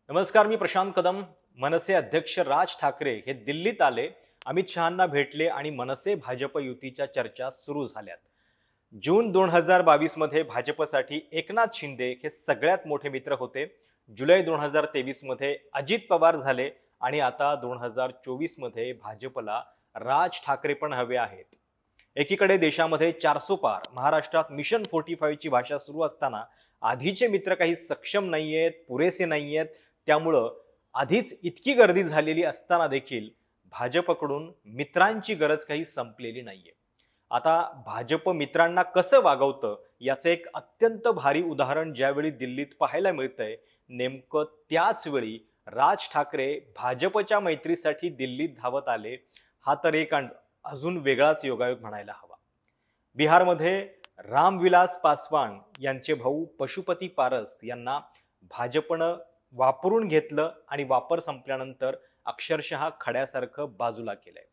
नमस्कार, मी प्रशांत कदम। मनसे अध्यक्ष राज ठाकरे हे दिल्लीत आले, अमित शहांना भेटले आणि मनसे भाजप युतीच्या चर्चा सुरू झाल्यात। जून 2022 मध्ये भाजपसाठी एकनाथ शिंदे हे सगळ्यात मोठे मित्र होते। जुलै 2023 मध्ये अजित पवार झाले आणि आता 2024 मध्ये भाजपला राज ठाकरे पण हवे आहेत। एकीकडे देशामध्ये 400 पार, महाराष्ट्रात मिशन 45 ची भाषा सुरू असताना आधीचे मित्र काही सक्षम नाहीयेत, पुरेसे नाहीयेत। त्यामुळं आधीच इतकी गर्दी झालेली असताना देखील भाजपकडून मित्रांची गरज काही संपलेली नाहीये। आता भाजप मित्रांना कसं वागवतं याचं एक अत्यंत भारी उदाहरण ज्यावेळी दिल्लीत पाहायला मिळतंय, नेमकं त्याच वेळी राज ठाकरे भाजपच्या मैत्रीसाठी दिल्लीत धावत आले। हा तर एक अजून वेगळाच योगायोग म्हणायला हवा। बिहारमध्ये रामविलास पासवान यांचे भाऊ पशुपती पारस यांना भाजपनं वापरून घेतलं आणि वापर संपल्यानंतर अक्षरशः खड्यासारखं बाजूला केलंय।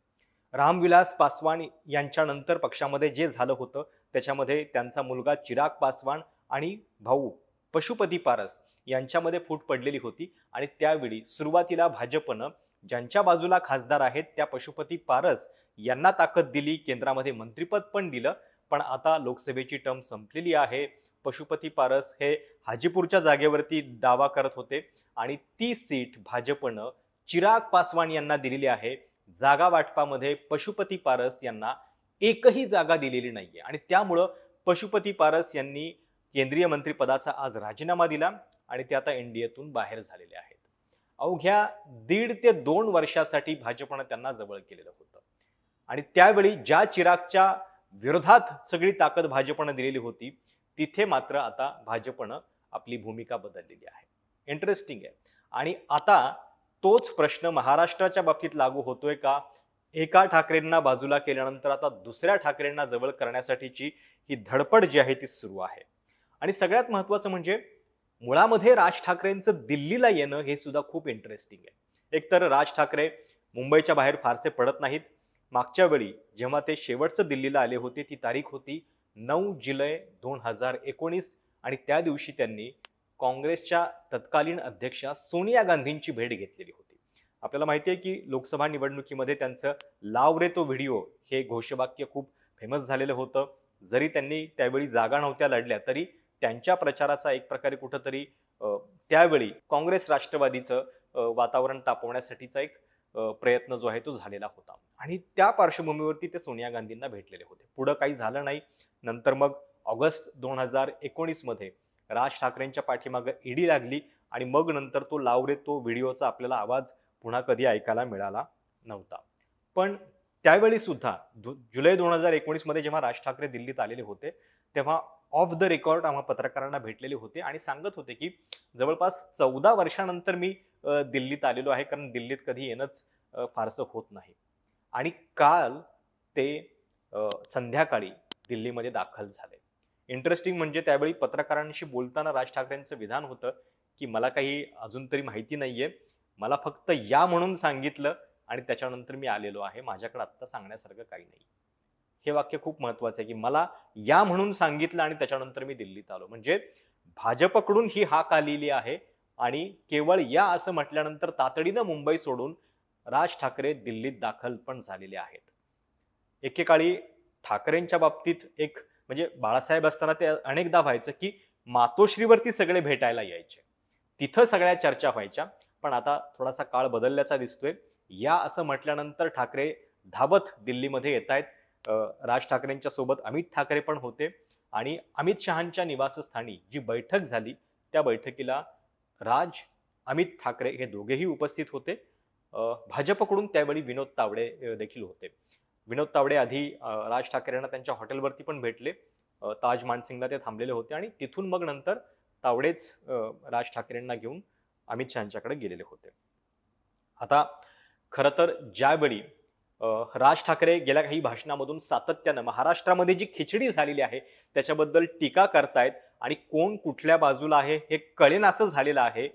रामविलास पासवान यांच्यानंतर पक्षामध्ये जे झालं होतं त्याच्यामध्ये त्यांचा मुलगा चिराग पासवान आणि भाऊ पशुपती पारस यांच्यामध्ये फूट पडलेली होती आणि त्यावेळी सुरुवातीला भाजपनं ज्यांच्या बाजूला खासदार आहेत त्या पशुपती पारस यांना ताकद दिली, केंद्रामध्ये मंत्रिपद पण दिलं। पण आता लोकसभेची टर्म संपलेली आहे। पशुपती पारस हे हाजीपूरच्या जागेवरती दावा करत होते आणि ती सीट भाजपनं चिराग पासवान यांना दिलेली आहे। जागा वाटपामध्ये पशुपती पारस यांना एकही जागा दिलेली नाहीये आणि त्यामुळं पशुपती पारस यांनी केंद्रीय मंत्रिपदाचा आज राजीनामा दिला आणि ते आता एनडीएतून बाहेर झालेले आहेत। अवघ्या 1.5 ते 2 वर्षासाठी भाजपनं त्यांना जवळ केलेलं होतं आणि त्यावेळी ज्या चिरागच्या विरोधात सगळी ताकद भाजपनं दिलेली होती तिथे मात्र आता भाजपनं आपली भूमिका बदललेली आहे। इंटरेस्टिंग आहे। आणि आता तोच प्रश्न महाराष्ट्राच्या बाबतीत लागू होतोय का? एका ठाकरेंना बाजूला केल्यानंतर आता दुसऱ्या ठाकरेंना जवळ करण्यासाठीची ही धडपड जी आहे ती सुरू आहे। आणि सगळ्यात महत्त्वाचं म्हणजे मुळामध्ये राज ठाकरेंचं दिल्लीला येणं हे सुद्धा खूप इंटरेस्टिंग आहे। एकतर राज ठाकरे मुंबईच्या बाहेर फारसे पडत नाहीत। मागच्या वेळी जेव्हा ते शेवटचं दिल्लीला आले होते ती तारीख होती 9 जुलै 2019 आणि त्या दिवशी त्यांनी काँग्रेसच्या तत्कालीन अध्यक्षा सोनिया गांधींची भेट घेतलेली होती। आपल्याला माहिती आहे की लोकसभा निवडणुकीमध्ये त्यांचं लाव रे तो व्हिडिओ हे घोषवाक्य खूप फेमस झालेलं होतं। जरी त्यांनी त्यावेळी जागा नव्हत्या लढल्या तरी त्यांच्या प्रचाराचा एक प्रकारे कुठंतरी त्यावेळी काँग्रेस राष्ट्रवादीचं वातावरण तापवण्यासाठीचा एक प्रयत्न जो आहे तो झालेला होता आणि त्या पार्श्वभूमीवरती ते सोनिया गांधींना भेटलेले होते। पुढं काही झालं नाही। नंतर मग ऑगस्ट 2019 मध्ये राज ठाकरेंच्या पाठीमागे ईडी लागली आणि मग नंतर तो लाव रे तो व्हिडिओचा आपल्याला आवाज पुन्हा कधी ऐकायला मिळाला नव्हता। पण त्यावेळी सुद्धा जुलै 2019 मध्ये जेव्हा राज ठाकरे दिल्लीत आलेले होते तेव्हा ऑफ द रेकॉर्ड आम्हा पत्रकारांना भेटलेले होते आणि सांगत होते की जवळपास 14 वर्षानंतर मी दिल्लीत आलेलो आहे, कारण दिल्लीत कधी येणंच फारसं होत नाही। आणि काल ते संध्याकाळी दिल्लीमध्ये दाखल झाले। इंटरेस्टिंग म्हणजे त्यावेळी पत्रकारांशी बोलताना राज ठाकरेंचं विधान होतं की मला काही अजून तरी माहिती नाहीये, मला फक्त या म्हणून सांगितलं आणि त्याच्यानंतर मी आलेलो आहे, माझ्याकडे आत्ता सांगण्यासारखं काही नाही। हे वाक्य खूप महत्वाचं आहे की मला या म्हणून सांगितलं आणि त्याच्यानंतर मी दिल्लीत आलो। म्हणजे भाजपकडून ही हाक आलेली आहे आणि केवळ या असं म्हटल्यानंतर तातडीनं मुंबई सोडून राज ठाकरे दिल्लीत दाखल पण झालेले आहेत। एकेकाळी ठाकरेंच्या बाबतीत एक म्हणजे बाळासाहेब असताना ते अनेकदा व्हायचं की मातोश्रीवरती सगळे भेटायला यायचे, तिथं सगळ्या चर्चा व्हायच्या। पण आता थोडासा काळ बदलल्याचा दिसतोय। या असं म्हटल्यानंतर ठाकरे धावत दिल्लीमध्ये येत आहेत। राज ठाकरेंच्या सोबत अमित ठाकरे पण होते आणि अमित शहांच्या निवासस्थानी जी बैठक झाली त्या बैठकीला राज, अमित ठाकरे हे दोघेही उपस्थित होते। भाजपकडून त्यावेळी विनोद तावडे देखील होते। विनोद तावडे आधी राज ठाकरेंना त्यांच्या हॉटेलवरती पण भेटले, ताज मानसिंगला ते थांबलेले होते आणि तिथून मग नंतर तावडेच राज ठाकरेंना घेऊन अमित शहांच्याकडे गेलेले होते। आता खरं तर ज्यावेळी राज ठाकरे गेल्या काही भाषणामधून सातत्यानं महाराष्ट्रामध्ये जी खिचडी झालेली आहे त्याच्याबद्दल टीका करतायत आणि कोण कुठल्या बाजूला आहे हे कळेनासं झालेलं आहे,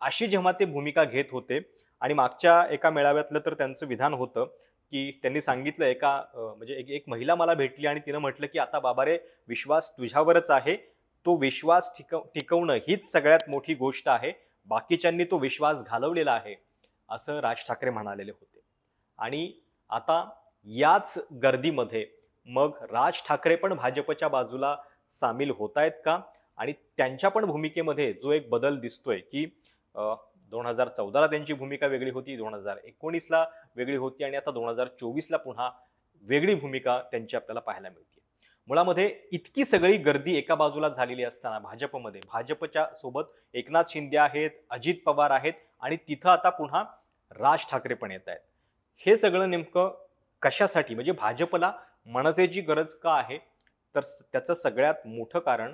अशी जेव्हा ते भूमिका घेत होते। आणि मागच्या एका मेळाव्यातलं तर त्यांचं विधान होतं की त्यांनी सांगितलं म्हणजे एक महिला मला भेटली आणि तिनं म्हटलं की आता बाबा रे, विश्वास तुझ्यावरच आहे, तो विश्वास टिकवणं हीच सगळ्यात मोठी गोष्ट आहे, बाकीच्यांनी तो विश्वास घालवलेला आहे, असं राज ठाकरे म्हणालेले होते. आणि आता याच गर्दीमध्ये मग राज ठाकरे पण भाजपच्या बाजूला सामील होत आहेत का? आणि त्यांच्या पण भूमिकेमध्ये जो एक बदल दिसतोय की 2014ला त्यांची भूमिका वेगळी होती, 2019ला वेगळी होती आणि आता 2024ला पुन्हा वेगळी भूमिका त्यांची आपल्याला पाहायला मिळते. मुळामध्ये इतकी सगळी गर्दी एका बाजूला झालेली असताना भाजपमध्ये, भाजपच्या सोबत एकनाथ शिंदे आहेत, अजित पवार आहेत आणि तिथं आता पुन्हा राज ठाकरे पण येत आहेत. हे सगळं नेमकं कशासाठी, म्हणजे भाजपला मनसेची गरज का आहे? तर त्याचं सगळ्यात मोठं कारण,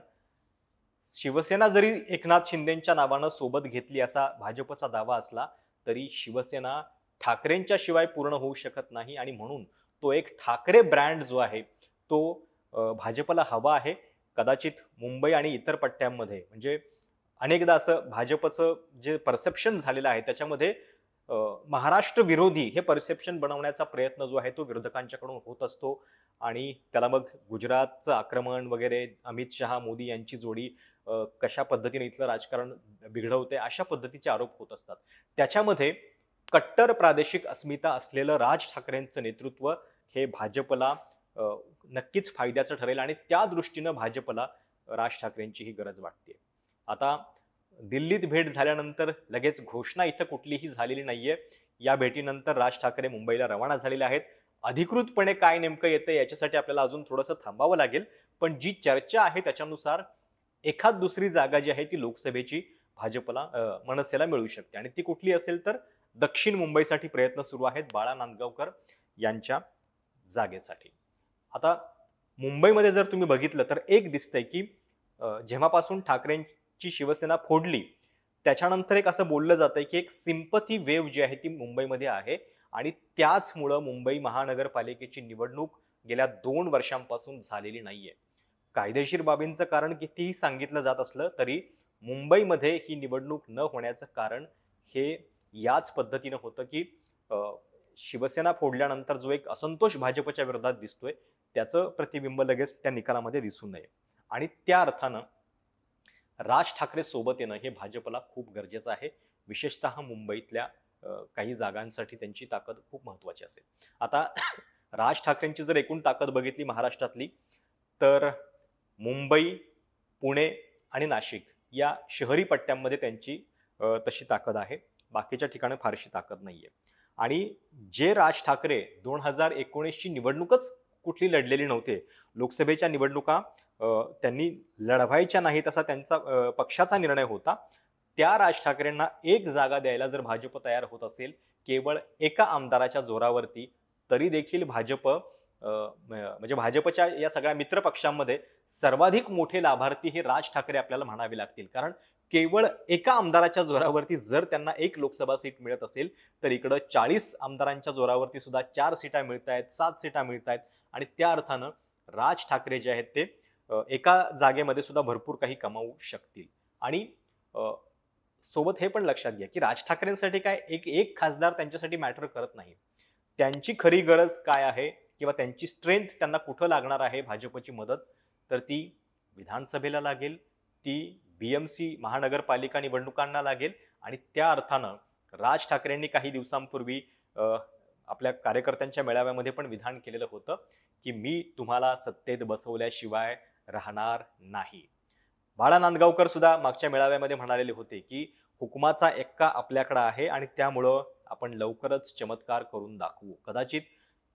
शिवसेना जरी एकनाथ शिंदेच्या नावानं सोबत घेतली असा भाजपचा दावा असला तरी शिवसेना ठाकरेंच्या शिवाय पूर्ण होऊ शकत नाही आणि म्हणून तो एक ठाकरे ब्रँड जो आहे तो भाजपला हवा आहे. कदाचित मुंबई आणि इतर पट्ट्यांमध्ये म्हणजे अनेकदा असं भाजपचं जे परसेप्शन झालेलं आहे त्याच्यामध्ये महाराष्ट्र विरोधी हे परसेप्शन बनवण्याचा प्रयत्न जो आहे तो विरोधकांच्याकडून होत असतो आणि त्याला मग गुजरातचं आक्रमण वगैरे, अमित शहा मोदी यांची जोडी कशा पद्धतीने इथलं राजकारण बिघडवते अशा पद्धतीचे आरोप होत असतात. त्याच्यामध्ये कट्टर प्रादेशिक अस्मिता असलेलं राज ठाकरेंचं नेतृत्व हे भाजपला नक्कीच फायद्याचं ठरेल आणि त्या दृष्टीनं भाजपला राज ठाकरेंची ही गरज वाटते. आता दिल्लीत भेट झाल्यानंतर लगेच घोषणा इथं कुठलीही झालेली नाहीये. या भेटीनंतर राज ठाकरे मुंबईला रवाना झालेले आहेत. अधिकृतपणे काय नेमकं येतं याच्यासाठी आपल्याला अजून थोडंसं थांबावं लागेल, पण जी चर्चा आहे त्याच्यानुसार एखाद दुसरी जागा जी आहे ती लोकसभेची भाजपला मनसेला मिळू शकते आणि ती कुठली असेल तर दक्षिण मुंबईसाठी प्रयत्न सुरू आहेत बाळा नांदगावकर यांच्या जागेसाठी. आता मुंबईमध्ये जर तुम्ही बघितलं तर एक दिसतंय की जेव्हापासून ठाकरेंची शिवसेना फोडली त्याच्यानंतर एक असं बोललं जातंय की एक सिंपथी वेव्ह जी आहे ती मुंबईमध्ये आहे आणि त्याचमुळं मुंबई महानगरपालिकेची निवडणूक गेल्या 2 वर्षांपासून झालेली नाहीये. कायदेशीर बाबींचं कारण कितीही सांगितलं जात असलं तरी मुंबईमध्ये ही निवडणूक न होण्याचं कारण हे याच पद्धतीनं होतं की शिवसेना फोडल्यानंतर जो एक असंतोष भाजपच्या विरोधात दिसतोय त्याचं प्रतिबिंब लगेच त्या निकालामध्ये दिसू नये आणि त्या अर्थानं राज ठाकरे सोबत येणं हे भाजपला खूप गरजेचं आहे. विशेषतः मुंबईतल्या काही जागांसाठी त्यांची ताकद खूप महत्वाची असेल. आता राज ठाकरेंची जर एकूण ताकद बघितली महाराष्ट्रातली तर मुंबई, पुणे आणि नाशिक या शहरी पट्ट्यांमध्ये त्यांची तशी ताकद आहे. बाकीच्या ठिकाणी फारशी ताकद नाहीये. आणि जे राज ठाकरे 2019ची निवडणूकच कुठली लढलेली नव्हते, लोकसभेच्या निवडणुका त्यांनी लढवायच्या नाहीत असा त्यांचा पक्षाचा निर्णय होता, त्या राज ठाकरेंना एक जागा द्यायला जर भाजप तयार होत असेल केवळ एका आमदाराच्या जोरावरती, तरी देखील भाजप म्हणजे भाजपच्या या सगळ्या मित्र पक्षांमध्ये सर्वाधिक मोठे लाभार्थी हे राज ठाकरे आपल्याला म्हणावे लागतील. कारण केवळ एका आमदाराच्या जोरावरती जर त्यांना एक लोकसभा सीट मिळत असेल तर इकडं 40 आमदारांच्या जोरावरती सुद्धा 4 सीटा मिळत आहेत, 7 सीटा मिळत आहेत आणि त्या अर्थानं राज ठाकरे जे आहेत ते एका जागेमध्ये सुद्धा भरपूर काही कमावू शकतील. आणि सोबत हे पण लक्षात घ्या की राज ठाकरेंसाठी काय एक खासदार त्यांच्यासाठी मॅटर करत नाही. त्यांची खरी गरज काय आहे किंवा त्यांची स्ट्रेंथ त्यांना कुठं लागणार आहे भाजपची मदत, तर ती विधानसभेला लागेल, ती BMC महानगरपालिका निवडणुकांना लागेल आणि त्या अर्थानं राज ठाकरेंनी काही दिवसांपूर्वी आपल्या कार्यकर्त्यांच्या मेळाव्यामध्ये पण विधान केलेलं होतं की मी तुम्हाला सत्तेत बसवल्याशिवाय राहणार नाही. बाळा नांदगावकर सुद्धा मागच्या मेळाव्यामध्ये म्हणालेले होते की हुकुमाचा एक्का आपल्याकडे आहे आणि त्यामुळं आपण लवकरच चमत्कार करून दाखवू. कदाचित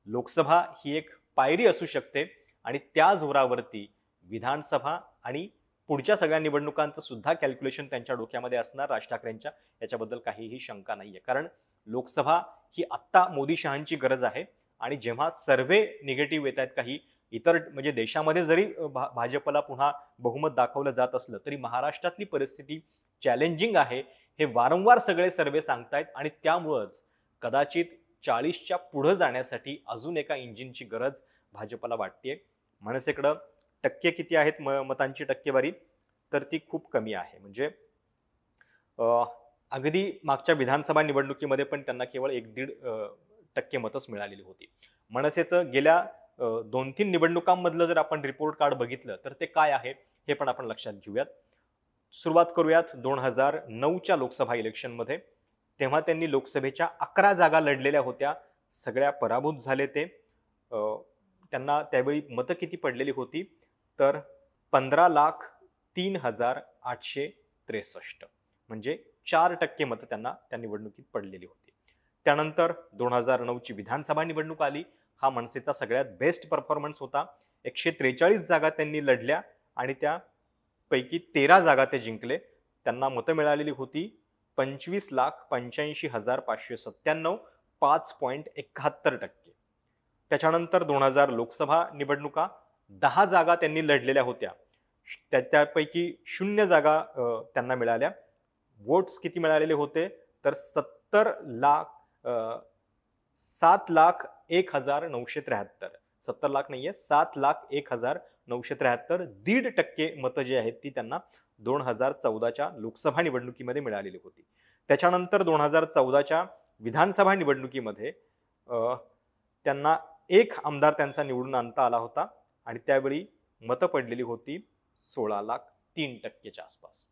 लोकसभा ही एक पायरी असू शकते आणि त्या जोरावरती विधानसभा आणि पुढच्या सगळ्या निवडणुकांचं सुद्धा कॅल्क्युलेशन त्यांच्या डोक्यामध्ये असणार राज ठाकरेंच्या, याच्याबद्दल काहीही शंका नाहीये. कारण लोकसभा ही आत्ता मोदी शहांची गरज आहे आणि जेव्हा सर्वे निगेटिव्ह येत आहेत काही इतर म्हणजे देशामध्ये जरी भाजपला पुन्हा बहुमत दाखवलं जात असलं तरी महाराष्ट्रातली परिस्थिती चॅलेंजिंग आहे हे वारंवार सगळे सर्वे सांगतायत आणि त्यामुळंच कदाचित 40च्या पुढे जाण्यासाठी अजून एका इंजिनची गरज भाजपला वाटते. मनसेकडं टक्के किती आहेत मतांची टक्केवारी, तर ती खूप कमी आहे. म्हणजे अगदी मागच्या विधानसभा निवडणुकीमध्ये पण त्यांना केवळ 1-1.5% मतच मिळालेली होती. मनसेचं गेल्या 2-3 निवडणुकांमधलं जर आपण रिपोर्ट कार्ड बघितलं तर ते काय आहे हे पण आपण लक्षात घेऊयात. सुरुवात करूयात 2009च्या लोकसभा इलेक्शनमध्ये. तेव्हा त्यांनी लोकसभेच्या 11 जागा लढलेल्या होत्या, सगळ्या पराभूत झाले ते. त्यांना त्यावेळी मतं किती पडलेली होती तर 15,03,863, म्हणजे 4% मतं त्यांना त्या निवडणुकीत पडलेली होती. त्यानंतर 2009ची विधानसभा निवडणूक आली. हा मनसेचा सगळ्यात बेस्ट परफॉर्मन्स होता. 143 जागा त्यांनी लढल्या आणि त्यापैकी 13 जागा ते जिंकले. त्यांना मतं मिळालेली होती 25,85,597, 5.71%. त्याच्यानंतर 2000 लोकसभा निवडणुका, 10 जागा त्यांनी लढलेल्या होत्या. त्यापैकी 0 जागा त्यांना मिळाल्या. वोट्स किती मिळालेले होते तर 7,01,973. 70 लाख नाहीये, 7,01,973. 1.5% मतं जी आहेत ती त्यांना 2014च्या लोकसभा निवडणुकीमध्ये मिळालेली होती. त्याच्यानंतर 2014च्या विधानसभा निवडणुकीमध्ये त्यांना एक आमदार त्यांचा निवडून आणता आला होता आणि त्यावेळी मतं पडलेली होती 16,03,% आसपास.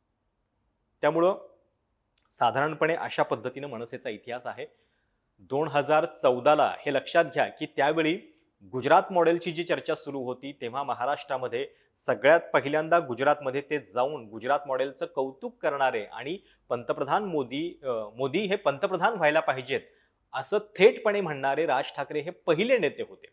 त्यामुळं साधारणपणे अशा पद्धतीनं मनसेचा इतिहास आहे. 2014ला हे लक्षात घ्या की त्यावेळी गुजरात मॉडेलची जी चर्चा सुरू होती तेव्हा महाराष्ट्रामध्ये सगळ्यात पहिल्यांदा गुजरातमध्ये ते जाऊन गुजरात मॉडेलचं कौतुक करणारे आणि पंतप्रधान मोदी हे पंतप्रधान व्हायला पाहिजेत असं थेटपणे म्हणणारे राज ठाकरे हे पहिले नेते होते.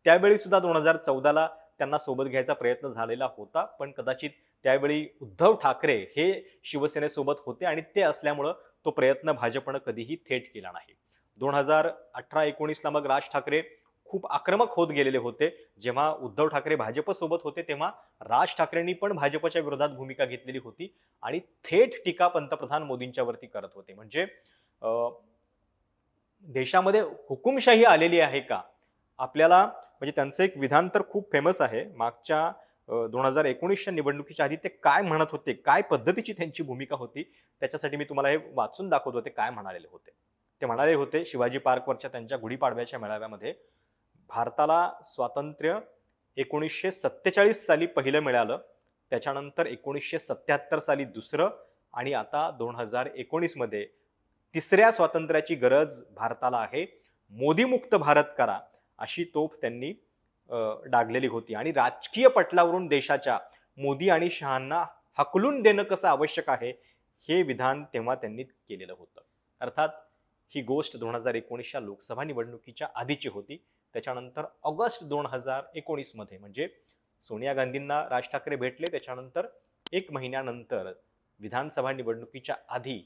त्यावेळी सुद्धा 2014ला त्यांना सोबत घ्यायचा प्रयत्न झालेला होता, पण कदाचित त्यावेळी उद्धव ठाकरे हे शिवसेनेसोबत होते आणि ते असल्यामुळं तो प्रयत्न भाजपनं कधीही थेट केला नाही. 2018-19ला मग राज ठाकरे खूप आक्रमक होत गेलेले होते. जेव्हा उद्धव ठाकरे भाजपसोबत होते तेव्हा राज ठाकरेंनी पण भाजपच्या विरोधात भूमिका घेतलेली होती आणि थेट टीका पंतप्रधान मोदींच्या वरती करत होते. म्हणजे देशामध्ये हुकुमशाही आलेली आहे का आपल्याला, म्हणजे त्यांचं एक विधान तर खूप फेमस आहे. मागच्या 2019च्या निवडणुकीच्या आधी ते काय म्हणत होते, काय पद्धतीची त्यांची भूमिका होती, त्याच्यासाठी मी तुम्हाला हे वाचून दाखवत होते काय म्हणालेले होते. ते म्हणाले होते शिवाजी पार्कवरच्या त्यांच्या गुढीपाडव्याच्या मेळाव्यामध्ये, भारताला स्वातंत्र्य 1947 साली पहिलं मिळालं, त्याच्यानंतर 1977 साली दुसरं आणि आता 2019मध्ये तिसऱ्या स्वातंत्र्याची गरज भारताला आहे. मोदीमुक्त भारत करा अशी तोफ त्यांनी डागलेली होती आणि राजकीय पटलावरून देशाच्या मोदी आणि शहांना हकलून देणं कसं आवश्यक आहे हे विधान तेव्हा त्यांनी केलेलं होतं. अर्थात ही गोष्ट 2019च्या लोकसभा निवडणुकीच्या आधीची होती. त्याच्यानंतर ऑगस्ट 2019मध्ये म्हणजे सोनिया गांधींना राज ठाकरे भेटले, त्याच्यानंतर 1 महिन्यानंतर विधानसभा निवडणुकीच्या आधी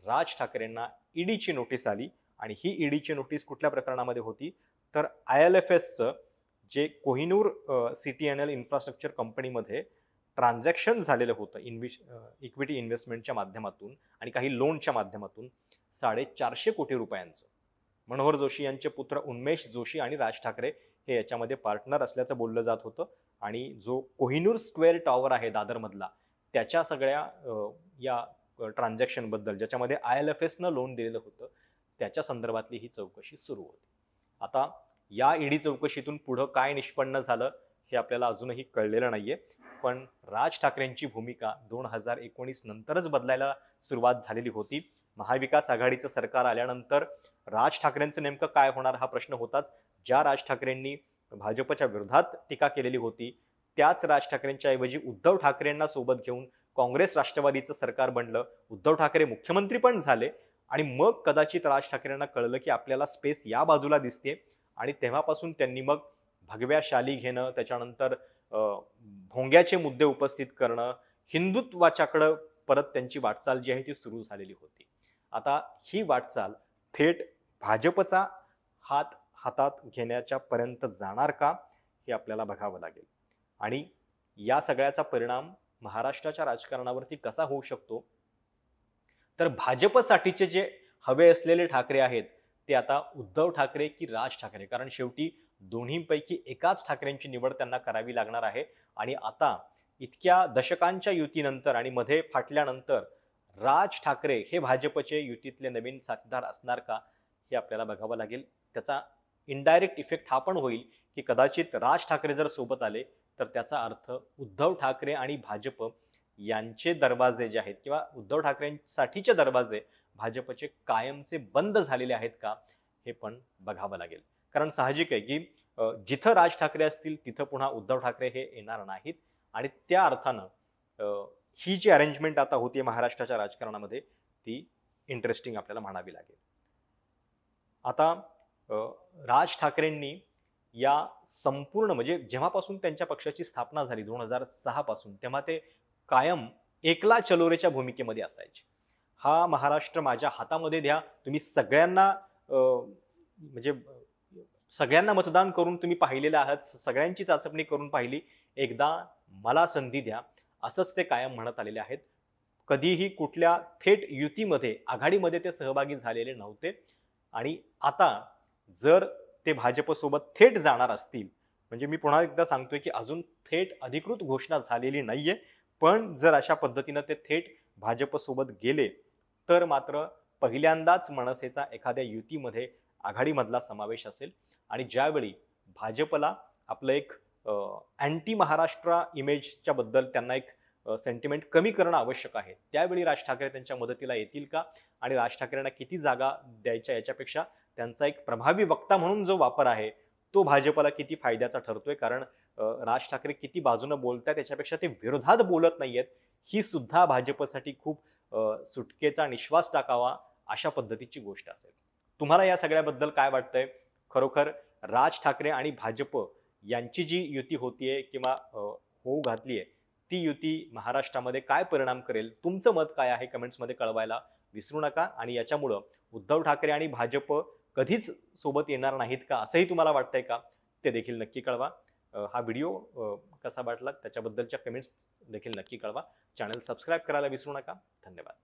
राज ठाकरेंना ईडीची नोटीस आली आणि ही ईडीची नोटीस कुठल्या प्रकरणामध्ये होती तर IL&FSचं जे कोहिनूर CTNL इन्फ्रास्ट्रक्चर कंपनीमध्ये ट्रान्झॅक्शन झालेलं होतं इक्विटी इन्व्हेस्टमेंटच्या माध्यमातून आणि काही लोनच्या माध्यमातून 450 कोटी रुपयांचं. मनोहर जोशी यांचे पुत्र उन्मेष जोशी आणि राज ठाकरे हे याच्यामध्ये पार्टनर असल्याचं बोललं जात होतं आणि जो कोहिनूर स्क्वेअर टॉवर आहे दादरमधला त्याच्या सगळ्या या ट्रान्झॅक्शनबद्दल ज्याच्यामध्ये IL&FSनं लोन दिलेलं होतं त्याच्या संदर्भातली ही चौकशी सुरू होती. आता या ईडी चौकशीतून पुढं काय निष्पन्न झालं हे आपल्याला अजूनही कळलेलं नाहीये, पण राज ठाकरेंची भूमिका 2019 नंतरच बदलायला सुरुवात झालेली होती. महाविकास आघाडीचं सरकार आल्यानंतर राज ठाकरेंचं नेमकं काय होणार हा प्रश्न होताच. ज्या राज ठाकरेंनी भाजपच्या विरोधात टीका केलेली होती त्याच राज ठाकरेंच्या ऐवजी उद्धव ठाकरेंना सोबत घेऊन काँग्रेस राष्ट्रवादीचं सरकार बनलं, उद्धव ठाकरे मुख्यमंत्री पण झाले आणि मग कदाचित राज ठाकरेंना कळलं की आपल्याला स्पेस या बाजूला दिसते आणि तेव्हापासून त्यांनी मग भगव्या शाली घेणं, त्याच्यानंतर भोंग्याचे मुद्दे उपस्थित करणं, हिंदुत्वाच्याकडं परत त्यांची वाटचाल जी आहे ती सुरू झालेली होती. आता ही वाटचाल थेट भाजपचा हातात घेण्याच्या पर्यंत जाणार का हे आपल्याला बघावं लागेल आणि या सगळ्याचा परिणाम महाराष्ट्राच्या राजकारणावरती कसा होऊ शकतो तर भाजपसाठीचे जे हवे असलेले ठाकरे आहेत ते आता उद्धव ठाकरे की राज ठाकरे, कारण शेवटी दोन्हीपैकी एकाच ठाकरेंची निवड त्यांना करावी लागणार आहे आणि आता इतक्या दशकांच्या युतीनंतर आणि मध्ये फाटल्यानंतर राज ठाकरे हे भाजपचे युतीतले नवीन साथीदार असणार का हे आपल्याला बघावं लागेल. त्याचा इनडायरेक्ट इफेक्ट हा पण होईल की कदाचित राज ठाकरे जर सोबत आले तर त्याचा अर्थ उद्धव ठाकरे आणि भाजप यांचे दरवाजे जे आहेत किंवा उद्धव ठाकरेंसाठीचे दरवाजे भाजपचे कायमचे बंद झालेले आहेत का, हे पण बघावं लागेल. कारण साहजिक आहे की जिथं राज ठाकरे असतील तिथं पुन्हा उद्धव ठाकरे हे येणार नाहीत आणि त्या अर्थानं ही जी अरेंजमेंट आता होती महाराष्ट्राच्या राजकारणामध्ये ती इंटरेस्टिंग आपल्याला म्हणावी लागेल. आता राज ठाकरेंनी या संपूर्ण म्हणजे जेव्हापासून त्यांच्या पक्षाची स्थापना झाली 2006 पासून, तेव्हा ते कायम एकला चलोरेच्या भूमिकेमध्ये असायचे. हा महाराष्ट्र माझ्या हातामध्ये द्या, तुम्ही सगळ्यांना म्हणजे सगळ्यांना मतदान करून तुम्ही पाहिलेले आहात, सगळ्यांची चाचपणी करून पाहिली, एकदा मला संधी द्या, असंच ते कायम म्हणत आलेले आहेत. कधीही कुठल्या थेट युतीमध्ये आघाडीमध्ये ते सहभागी झालेले नव्हते आणि आता जर ते भाजपसोबत थेट जाणार असतील, म्हणजे मी पुन्हा एकदा सांगतोय की अजून थेट अधिकृत घोषणा झालेली नाहीये, पण जर अशा पद्धतीनं ते थेट भाजपसोबत गेले तर मात्र पहिल्यांदाच मनसेचा एखाद्या युतीमध्ये आघाडीमधला समावेश असेल आणि ज्यावेळी भाजपला आपलं एक अँटी महाराष्ट्र इमेजच्या बद्दल त्यांना एक सेंटिमेंट कमी करणं आवश्यक आहे, त्यावेळी राज ठाकरे त्यांच्या मदतीला येतील का आणि राज ठाकरेंना किती जागा द्यायच्या याच्यापेक्षा त्यांचा एक प्रभावी वक्ता म्हणून जो वापर आहे तो भाजपला किती फायद्याचा ठरतोय. कारण राज ठाकरे किती बाजूनं बोलतात त्याच्यापेक्षा ते विरोधात बोलत नाहीयेत, ही सुद्धा भाजपसाठी खूप सुटकेचा निश्वास टाकावा अशा पद्धतीची गोष्ट असेल. तुम्हाला या सगळ्याबद्दल काय वाटतंय? खरोखर राज ठाकरे आणि भाजप यांची जी युती होतीये किंवा होऊ घातलीये ती युती महाराष्ट्रामध्ये काय परिणाम करेल? तुमचं मत काय आहे कमेंट्समध्ये कळवायला विसरू नका. आणि याच्यामुळं उद्धव ठाकरे आणि भाजप कधीच सोबत येणार नाहीत का, असंही तुम्हाला वाटतंय का, ते देखील नक्की कळवा. हा व्हिडिओ कसा वाटला त्याच्याबद्दलच्या कमेंट्स देखील नक्की कळवा. चॅनल सबस्क्राईब करायला विसरू नका. धन्यवाद.